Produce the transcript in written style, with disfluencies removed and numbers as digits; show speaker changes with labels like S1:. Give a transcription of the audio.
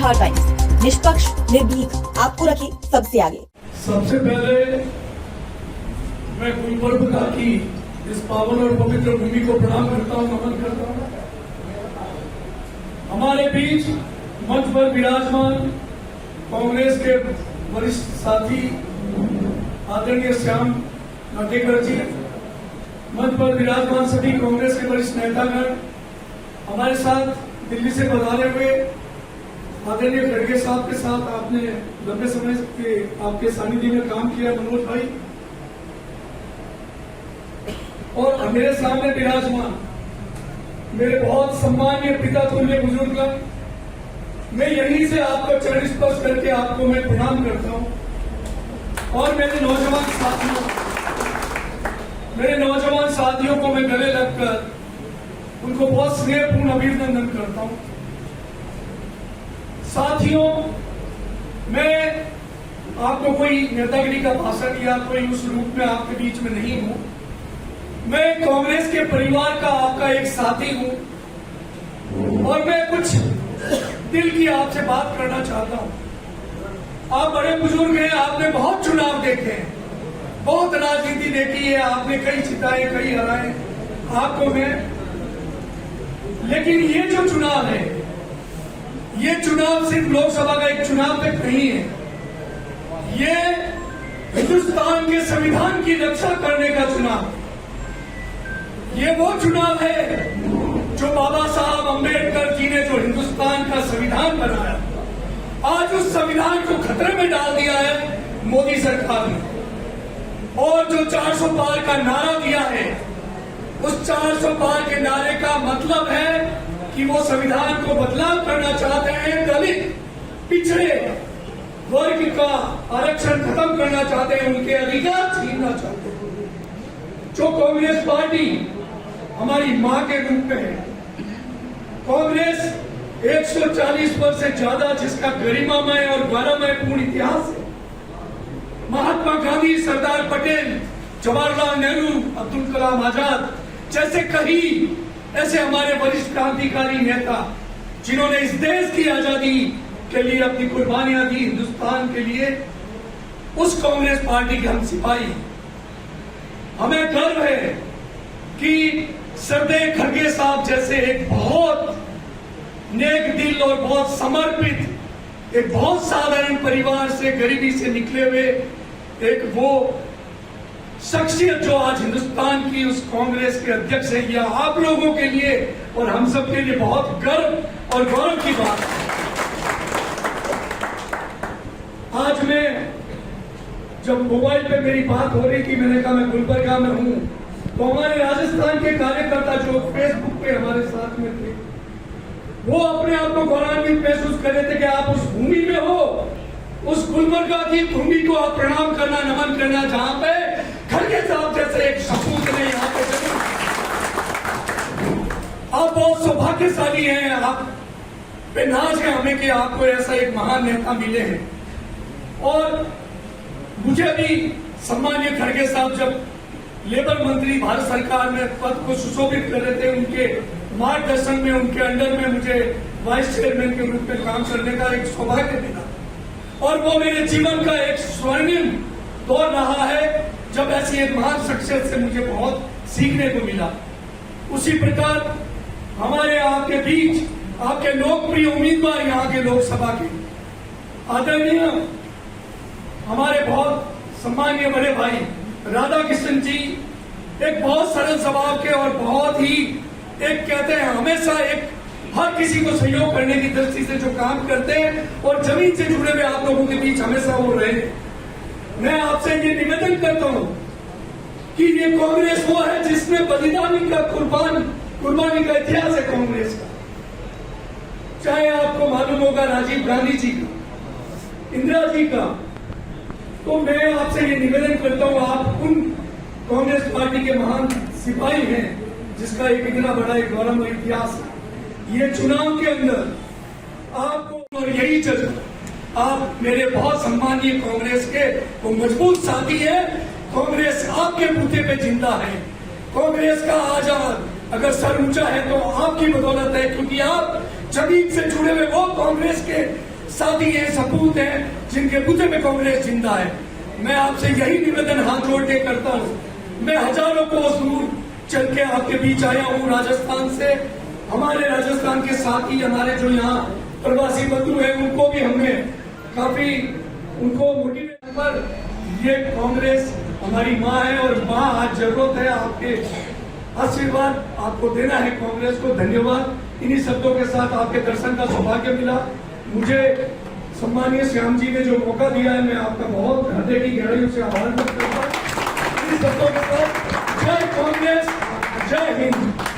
S1: Bihar times, निष्पक्ष, निर्भीक, आपको रखे सबसे आगे।
S2: सबसे पहले मैं गुलबर्गा की इस पावन और पवित्र भूमि को प्रणाम करता हूं, नमन करता हूं। हमारे बीच मंच पर विराजमान कांग्रेस के वरिष्ठ साथी आदरणीय श्याम नाटेकर जी, मंच पर विराजमान सभी कांग्रेस के वरिष्ठ नेतागण, हमारे साथ दिल्ली से पधारे हुए आदरणीय खड़गे साहब के साथ आपने लंबे समय से आपके सानिध्य में काम किया मनोज भाई, और मेरे सामने विराजमान मेरे बहुत सम्मानीय पिता तुल्य बुजुर्ग, मैं यहीं से आपका चरण स्पर्श करके आपको मैं प्रणाम करता हूं। और मेरे नौजवान साथियों को मैं गले लगकर उनको बहुत स्नेहपूर्ण अभिनंदन करता हूं। साथियों, मैं आपको कोई नेतागिरी का भाषण या कोई उस रूप में आपके बीच में नहीं हूं। मैं कांग्रेस के परिवार का आपका एक साथी हूं और मैं कुछ दिल की आपसे बात करना चाहता हूं। आप बड़े बुजुर्ग हैं, आपने बहुत चुनाव देखे हैं, बहुत राजनीति देखी है, आपने कई जिताए कई हराए, आपको मैं, लेकिन ये जो चुनाव है, ये चुनाव सिर्फ लोकसभा का एक चुनाव तक नहीं है, ये हिंदुस्तान के संविधान की रक्षा करने का चुनाव है। ये वो चुनाव है जो बाबा साहब अम्बेडकर जी ने जो हिंदुस्तान का संविधान बनाया, आज उस संविधान को खतरे में डाल दिया है मोदी सरकार ने। और जो 400 पार का नारा दिया है, उस 400 पार के नारे का मतलब है कि वो संविधान को बदलाव करना चाहते हैं, दलित पिछड़े वर्ग का आरक्षण खत्म करना चाहते हैं, उनके अधिकार छीनना चाहते हैं। जो कांग्रेस पार्टी हमारी मां के रूप में है, कांग्रेस 140 वर्ष से ज्यादा जिसका गरिमामय और गौरवमय पूर्ण इतिहास है, महात्मा गांधी, सरदार पटेल, जवाहरलाल नेहरू, अब्दुल कलाम आजाद जैसे कई ऐसे हमारे वरिष्ठ क्रांतिकारी नेता जिन्होंने इस देश की आजादी के लिए अपनी कुर्बानियां दी, हिंदुस्तान के लिए, उस कांग्रेस पार्टी के हम सिपाही हैं। हमें गर्व है कि सरदेव खड़गे साहब जैसे एक बहुत नेक दिल और बहुत समर्पित, एक बहुत साधारण परिवार से, गरीबी से निकले हुए एक वो शख्सियत जो आज हिंदुस्तान की उस कांग्रेस के अध्यक्ष है, यह आप लोगों के लिए और हम सब के लिए बहुत गर्व और गौरव की बात है। आज मैं जब मोबाइल पे मेरी बात हो रही थी, मैंने कहा मैं गुलबर्गा में हूं, तो हमारे राजस्थान के कार्यकर्ता जो फेसबुक पे हमारे साथ में थे, वो अपने आप को गौरवान्वित महसूस कर रहे थे कि आप उस भूमि में हो, उस गुलबर्गा की भूमि को आप प्रणाम करना, नमन करना, जहां पे खड़गे साहब जैसे एक सपूत ने यहाँ पे जन्म। आप बहुत सौभाग्यशाली हैं, आप पे नाज है हमें कि आपको ऐसा एक महान नेता मिले हैं। और मुझे भी सम्मानीय खड़गे साहब जब लेबर मंत्री भारत सरकार में पद को सुशोभित कर रहे थे, उनके मार्गदर्शन में, उनके अंडर में मुझे वाइस चेयरमैन के रूप में काम करने का एक सौभाग्य मिला और वो मेरे जीवन का एक स्वर्णिम दौर रहा है जब ऐसी एक महान शख्सियत से मुझे बहुत सीखने को मिला। उसी प्रकार हमारे आपके बीच आपके लोकप्रिय उम्मीदवार यहाँ के लोकसभा के आदरणीय हमारे बहुत सम्मानीय बड़े भाई राधा कृष्ण जी, एक बहुत सरल स्वभाव के और बहुत ही एक कहते हैं हमेशा एक हर किसी को सहयोग करने की दृष्टि से जो काम करते हैं और जमीन से जुड़े हुए आप लोगों के बीच हमेशा वो रहे। मैं आपसे ये निवेदन करता हूं कि ये कांग्रेस वो है जिसमें बलिदानी का कुर्बानी का इतिहास है कांग्रेस का। चाहे आपको मालूम होगा राजीव गांधी जी का, इंदिरा जी का, तो मैं आपसे ये निवेदन करता हूं, आप उन कांग्रेस पार्टी के महान सिपाही हैं जिसका एक इतना बड़ा एक गौरवमय इतिहास है। ये चुनाव के अंदर आपको और यही जगह आप मेरे बहुत सम्मानीय कांग्रेस के वो मजबूत साथी है। कांग्रेस आपके बूते पे जिंदा है। कांग्रेस का आजाद अगर सर ऊंचा है तो आपकी बदौलत है, क्योंकि आप जमीन से जुड़े हुए वो कांग्रेस के साथी हैं, सपूत हैं, जिनके बूते में कांग्रेस जिंदा है। मैं आपसे यही निवेदन हाथ जोड़ के करता हूँ। मैं हजारों कोस दूर चल के आपके बीच आया हूँ राजस्थान से। हमारे राजस्थान के साथी, हमारे जो यहाँ प्रवासी बंधु हैं, उनको भी हमने काफी उनको मोटिवेट पर, ये कांग्रेस हमारी माँ है और माँ आज जरूरत है आपके आशीर्वाद आपको देना है कांग्रेस को। धन्यवाद। इन्हीं शब्दों के साथ आपके दर्शन का सौभाग्य मिला। मुझे सम्मानीय श्याम जी ने जो मौका दिया है, मैं आपका बहुत हृदय की गहराइयों से आभार व्यक्त करता हूँ। इन्हीं शब्दों के साथ जय कांग्रेस, जय हिंद।